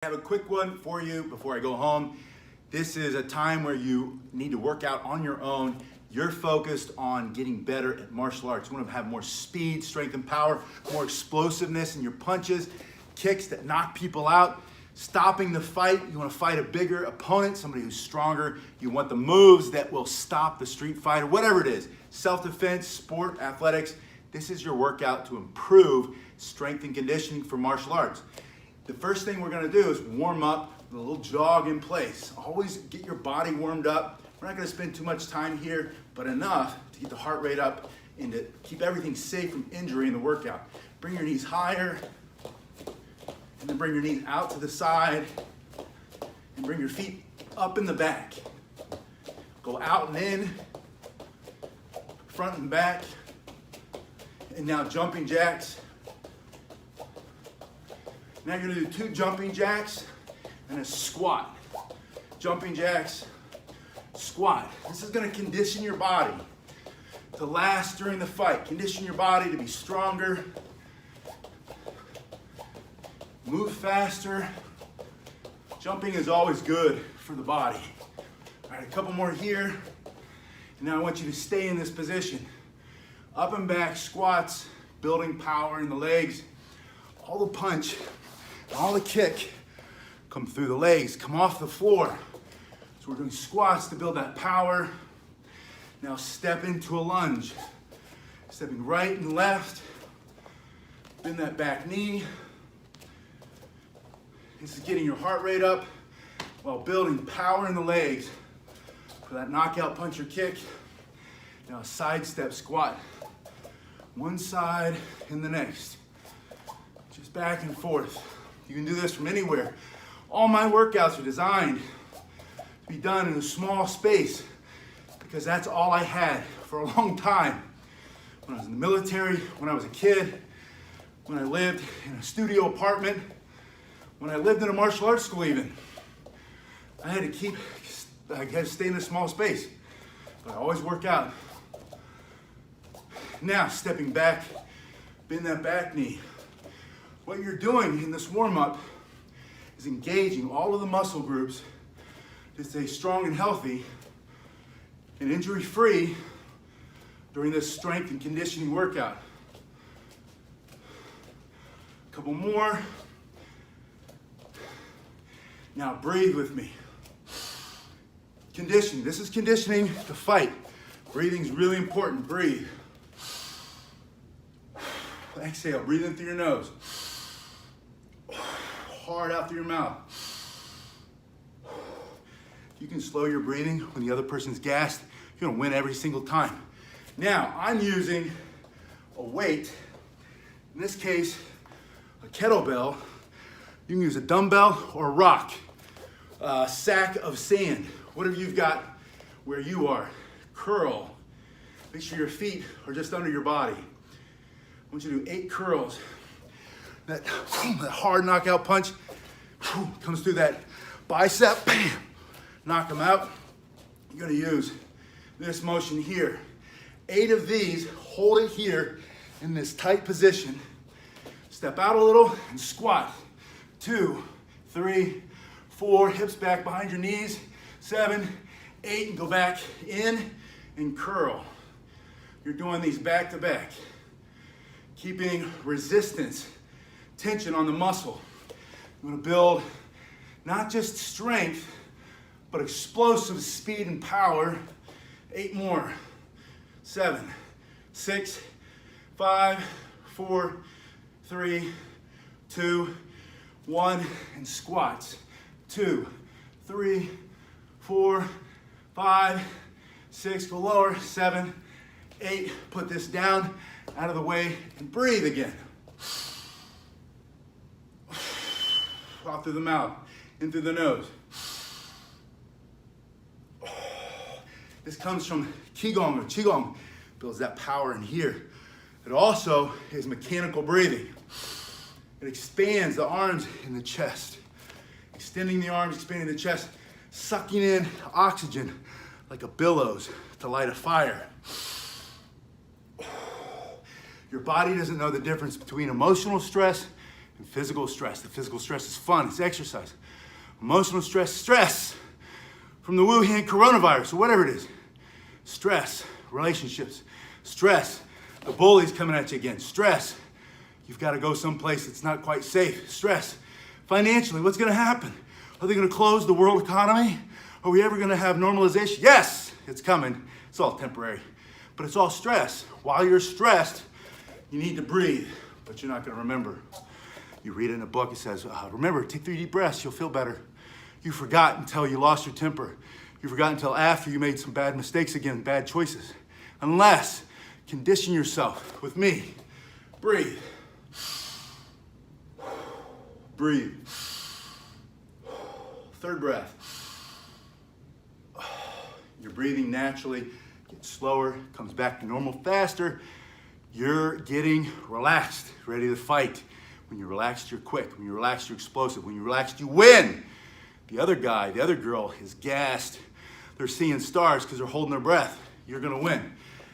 I have a quick one for you before I go home. This is a time where you need to work out on your own. You're focused on getting better at martial arts. You want to have more speed, strength, and power, more explosiveness in your punches, kicks that knock people out, stopping the fight. You want to fight a bigger opponent, somebody who's stronger. You want the moves that will stop the street fighter, whatever it is, self-defense, sport, athletics. This is your workout to improve strength and conditioning for martial arts. The first thing we're going to do is warm up with a little jog in place. Always get your body warmed up. We're not going to spend too much time here, but enough to get the heart rate up and to keep everything safe from injury in the workout. Bring your knees higher, and then bring your knees out to the side, and bring your feet up in the back. Go out and in, front and back, and now jumping jacks. Now you're gonna do 2 jumping jacks and a squat. Jumping jacks, squat. This is gonna condition your body to last during the fight. Condition your body to be stronger, move faster. Jumping is always good for the body. All right, a couple more here. And now I want you to stay in this position. Up and back squats, building power in the legs. All the punch, all the kick come through the legs, come off the floor. So we're doing squats to build that power. Now step into a lunge. Stepping right and left. Bend that back knee. This is getting your heart rate up while building power in the legs for that knockout punch or kick. Now side step squat. One side and the next. Just back and forth. You can do this from anywhere. All my workouts are designed to be done in a small space because that's all I had for a long time. When I was in the military, when I was a kid, when I lived in a studio apartment, when I lived in a martial arts school even. I had to stay in a small space, but I always work out. Now, stepping back, bend that back knee. What you're doing in this warm-up is engaging all of the muscle groups to stay strong and healthy and injury-free during this strength and conditioning workout. A couple more. Now breathe with me. Conditioning. This is conditioning to fight. Breathing is really important. Breathe. Exhale. Breathe in through your nose. Hard out through your mouth. You can slow your breathing when the other person's gassed. You're gonna win every single time. Now, I'm using a weight, in this case, a kettlebell. You can use a dumbbell or a rock, a sack of sand, whatever you've got where you are. Curl. Make sure your feet are just under your body. I want you to do 8 curls. That hard knockout punch comes through that bicep, bam, knock them out. You're gonna use this motion here. 8 of these, hold it here in this tight position. Step out a little and squat. 2, 3, 4, hips back behind your knees. 7, 8, and go back in and curl. You're doing these back to back. Keeping resistance, tension on the muscle. You want to build not just strength, but explosive speed and power. 8 more. 7, 6, 5, 4, 3, 2, 1, and squats. 2, 3, 4, 5, 6, go lower. 7, 8, put this down, out of the way, and breathe again. Out through the mouth, in through the nose. This comes from Qigong or Qigong. Builds that power in here. It also is mechanical breathing. It expands the arms and the chest. Extending the arms, expanding the chest, sucking in oxygen like a billows to light a fire. Your body doesn't know the difference between emotional stress and physical stress. The physical stress is fun, it's exercise. Emotional stress, stress from the Wuhan coronavirus or whatever it is. Stress, relationships. Stress, the bully's coming at you again. Stress, you've got to go someplace that's not quite safe. Stress, financially, what's going to happen? Are they going to close the world economy? Are we ever going to have normalization? Yes, it's coming. It's all temporary, but it's all stress. While you're stressed, you need to breathe, but you're not going to remember. You read it in a book, it says, remember, take 3 deep breaths, you'll feel better. You forgot until you lost your temper. You forgot until after you made some bad mistakes again, bad choices. Unless, condition yourself with me. Breathe. Breathe. Third breath. You're breathing naturally, gets slower, comes back to normal faster. You're getting relaxed, ready to fight. When you're relaxed, you're quick. When you're relaxed, you're explosive. When you're relaxed, you win. The other guy, the other girl is gassed. They're seeing stars because they're holding their breath. You're going to win.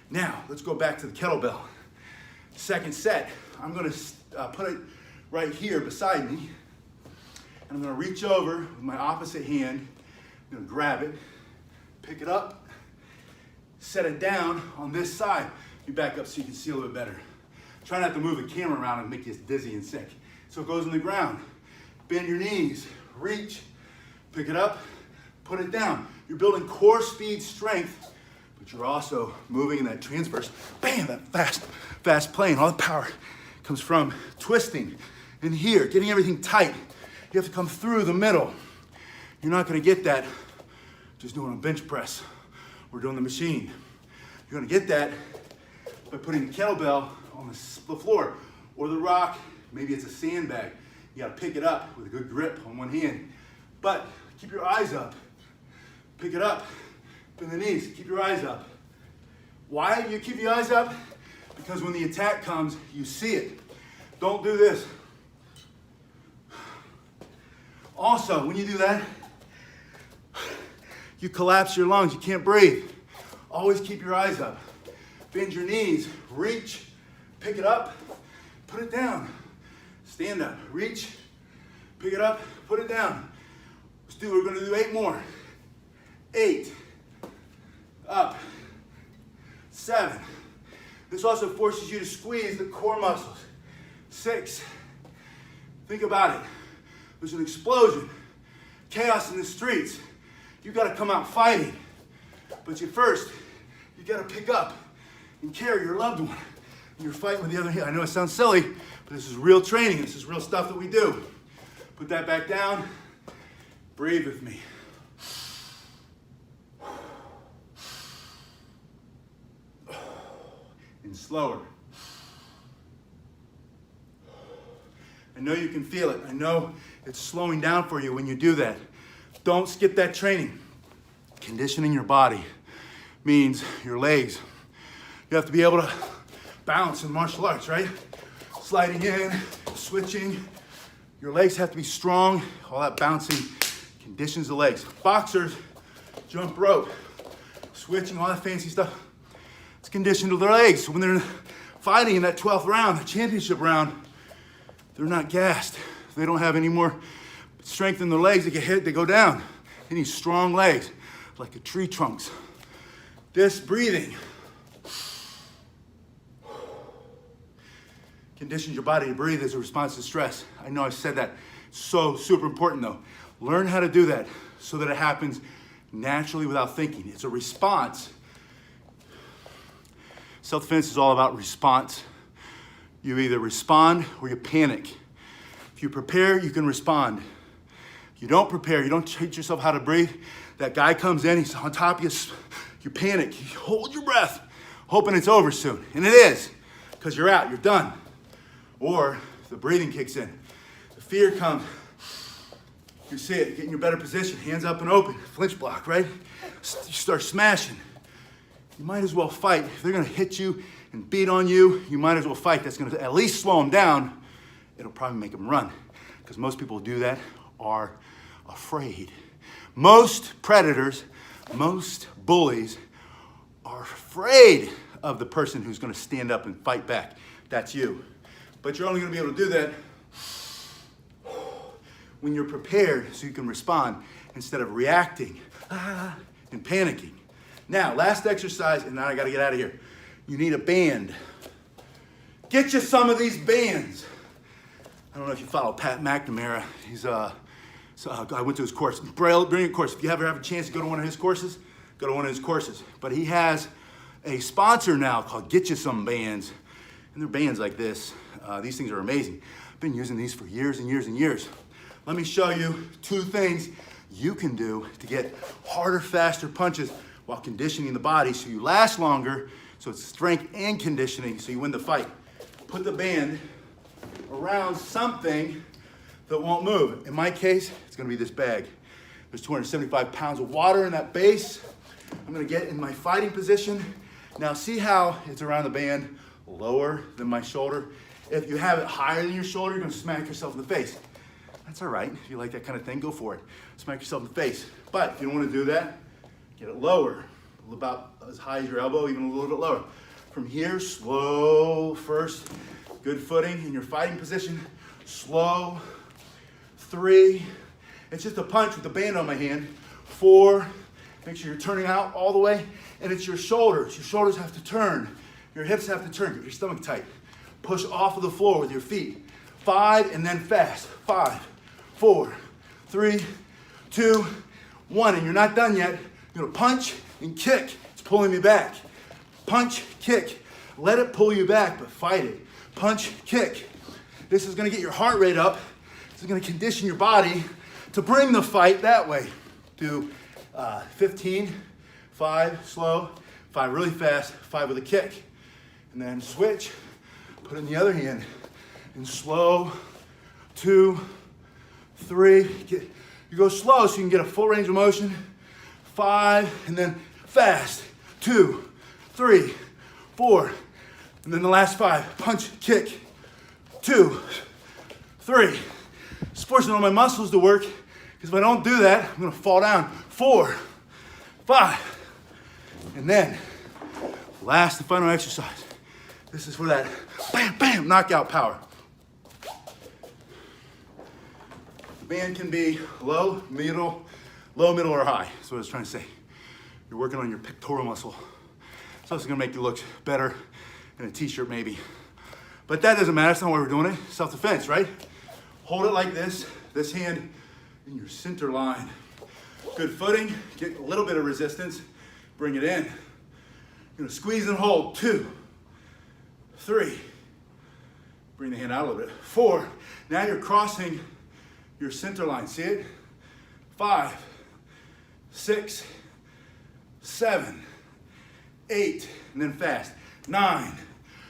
Now, let's go back to the kettlebell. Second set, I'm going to put it right here beside me. And I'm going to reach over with my opposite hand. I'm going to grab it, pick it up, set it down on this side. You back up so you can see a little bit better. Try not to move the camera around and make you dizzy and sick. So it goes on the ground. Bend your knees, reach, pick it up, put it down. You're building core speed strength, but you're also moving in that transverse, bam, that fast plane. All the power comes from twisting in here, getting everything tight. You have to come through the middle. You're not gonna get that just doing a bench press or doing the machine. You're gonna get that by putting the kettlebell on the floor or the rock. Maybe it's a sandbag. You gotta pick it up with a good grip on one hand. But keep your eyes up. Pick it up, bend the knees, keep your eyes up. Why do you keep your eyes up? Because when the attack comes, you see it. Don't do this. Also, when you do that, you collapse your lungs, you can't breathe. Always keep your eyes up. Bend your knees, reach, pick it up, put it down. Stand up, reach, pick it up, put it down. We're gonna do 8 more. 8, up, 7. This also forces you to squeeze the core muscles. 6, think about it. There's an explosion, chaos in the streets. You've got to come out fighting. But you got to pick up and carry your loved one. You're fighting with the other hand. I know it sounds silly, but this is real training. This is real stuff that we do. Put that back down. Breathe with me. And slower. I know you can feel it. I know it's slowing down for you when you do that. Don't skip that training. Conditioning your body means your legs. You have to be able to bounce in martial arts, right? Sliding in, switching. Your legs have to be strong. All that bouncing conditions the legs. Boxers jump rope, switching, all that fancy stuff. It's conditioned to their legs. So when they're fighting in that 12th round, the championship round, they're not gassed. They don't have any more strength in their legs. They get hit, they go down. They need strong legs, like a tree trunks. This breathing conditions your body to breathe as a response to stress. I know I said that. So super important though. Learn how to do that so that it happens naturally without thinking. It's a response. Self-defense is all about response. You either respond or you panic. If you prepare, you can respond. If you don't prepare, you don't teach yourself how to breathe, that guy comes in, he's on top of you, you panic, you hold your breath, hoping it's over soon. And it is, because you're out, you're done. Or the breathing kicks in. The fear comes, you see it, get in your better position, hands up and open, flinch block, right? You start smashing. You might as well fight. If they're gonna hit you and beat on you, you might as well fight. That's gonna at least slow them down. It'll probably make them run, because most people who do that are afraid. Most predators, most bullies are afraid of the person who's gonna stand up and fight back. That's you. But you're only gonna be able to do that when you're prepared so you can respond instead of reacting and panicking. Now, last exercise, and now I gotta get out of here. You need a band. Get you some of these bands. I don't know if you follow Pat McNamara. I went to his course, brilliant course. If you ever have a chance to go to one of his courses, go to one of his courses. But he has a sponsor now called Get You Some Bands. And they're bands like this. These things are amazing. I've been using these for years and years and years. Let me show you 2 things you can do to get harder, faster punches while conditioning the body so you last longer, so it's strength and conditioning so you win the fight. Put the band around something that won't move. In my case, it's gonna be this bag. There's 275 pounds of water in that base. I'm gonna get in my fighting position. Now see how it's around the band lower than my shoulder? If you have it higher than your shoulder, you're gonna smack yourself in the face. That's all right. If you like that kind of thing, go for it. Smack yourself in the face. But if you don't want to do that, get it lower. About as high as your elbow, even a little bit lower. From here, slow first. Good footing in your fighting position. Slow. 3. It's just a punch with the band on my hand. 4. Make sure you're turning out all the way. And it's your shoulders. Your shoulders have to turn. Your hips have to turn. Get your stomach tight. Push off of the floor with your feet. 5, and then fast. 5, 4, 3, 2, 1. And you're not done yet. You're gonna punch and kick. It's pulling me back. Punch, kick. Let it pull you back, but fight it. Punch, kick. This is gonna get your heart rate up. This is gonna condition your body to bring the fight that way. Do 15, 5 slow, 5 really fast, 5 with a kick. And then switch, put it in the other hand. And slow, 2, 3. You go slow so you can get a full range of motion. 5, and then fast. 2, 3, 4. And then the last 5. Punch, kick. 2, 3. It's forcing all my muscles to work because if I don't do that, I'm gonna fall down. 4, 5. And then, last and final exercise. This is for that bam, bam, knockout power. The band can be low, middle, or high. That's what I was trying to say. You're working on your pectoral muscle. So it's gonna make you look better in a t-shirt maybe. But that doesn't matter, that's not why we're doing it. Self-defense, right? Hold it like this hand in your center line. Good footing, get a little bit of resistance, bring it in. You're gonna squeeze and hold. 2, 3. Bring the hand out a little bit. 4. Now you're crossing your center line. See it? 5, 6, 7, 8, and then fast. 9.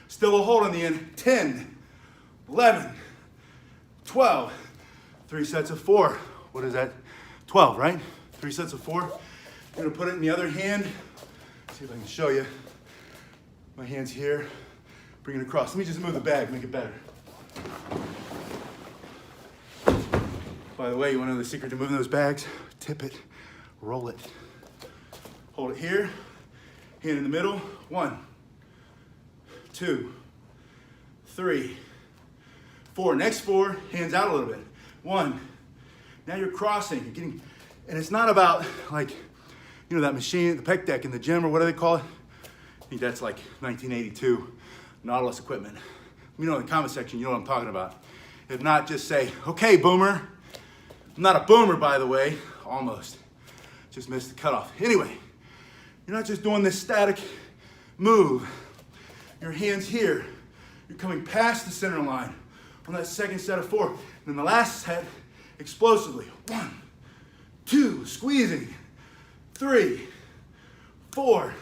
Still a hold on the end. 10, 11, 12. 3 sets of 4. What is that? 12, right? 3 sets of 4. I'm gonna put it in the other hand. See if I can show you. My hand's here. Bring it across. Let me just move the bag, make it better. By the way, you wanna know the secret to moving those bags? Tip it, roll it. Hold it here, hand in the middle. 1, 2, 3, 4. Next 4, hands out a little bit. 1. Now you're crossing, you're getting, and it's not about like, you know, that machine, the pec deck in the gym, or what do they call it? I think that's like 1982 Nautilus equipment. Let me know in the comment section, you know what I'm talking about. If not, just say, okay, boomer. I'm not a boomer, by the way, almost. Just missed the cutoff. Anyway, you're not just doing this static move. Your hand's here. You're coming past the center line on that second set of 4. And then the last set, explosively. 1, 2, squeezing. 3, 4.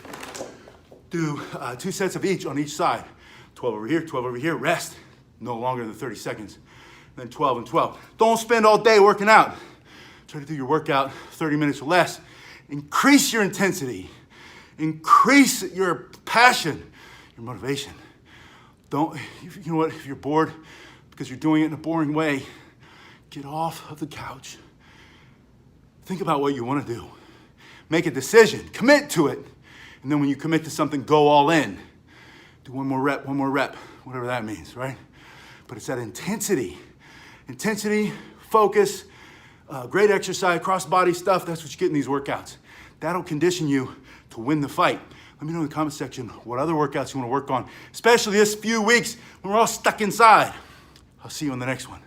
Do 2 sets of each on each side. 12 over here, 12 over here. Rest. No longer than 30 seconds. Then 12 and 12. Don't spend all day working out. Try to do your workout 30 minutes or less. Increase your intensity. Increase your passion, your motivation. Don't, you know what, if you're bored because you're doing it in a boring way, get off of the couch. Think about what you want to do. Make a decision, commit to it. And then when you commit to something, go all in. Do one more rep, whatever that means, right? But it's that intensity. Intensity, focus, Great exercise, cross-body stuff, that's what you get in these workouts. That'll condition you to win the fight. Let me know in the comment section what other workouts you want to work on, especially this few weeks when we're all stuck inside. I'll see you on the next one.